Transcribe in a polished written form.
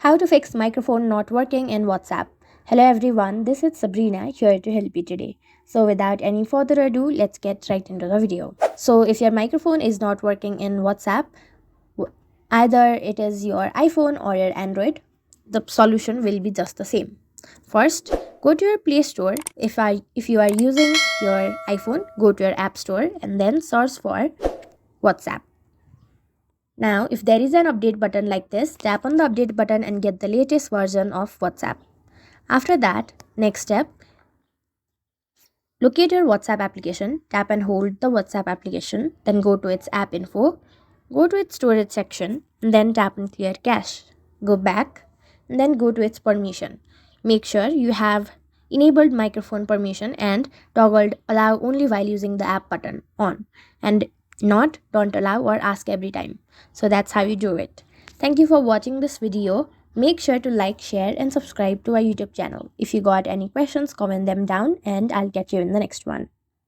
How to fix microphone not working in WhatsApp. Hello everyone, this is Sabrina here to help you today. So without any further ado, let's get right into the video. So if your microphone is not working in WhatsApp, either it is your iPhone or your Android, the solution will be just the same. First, go to your Play Store. If you are using your iPhone, go to your App Store and then search for WhatsApp. Now, if there is an update button like this, tap on the update button and get the latest version of WhatsApp. After that, next step, locate your WhatsApp application, tap and hold the WhatsApp application, then go to its app info, go to its storage section, and then tap and clear cache. Go back, and then go to its permission. Make sure you have enabled microphone permission and toggled allow only while using the app button on, and not don't allow or ask every time. So that's how you do it. Thank you for watching this video. Make sure to like, share and subscribe to our YouTube channel. If you got any questions, comment them down and I'll catch you in the next one.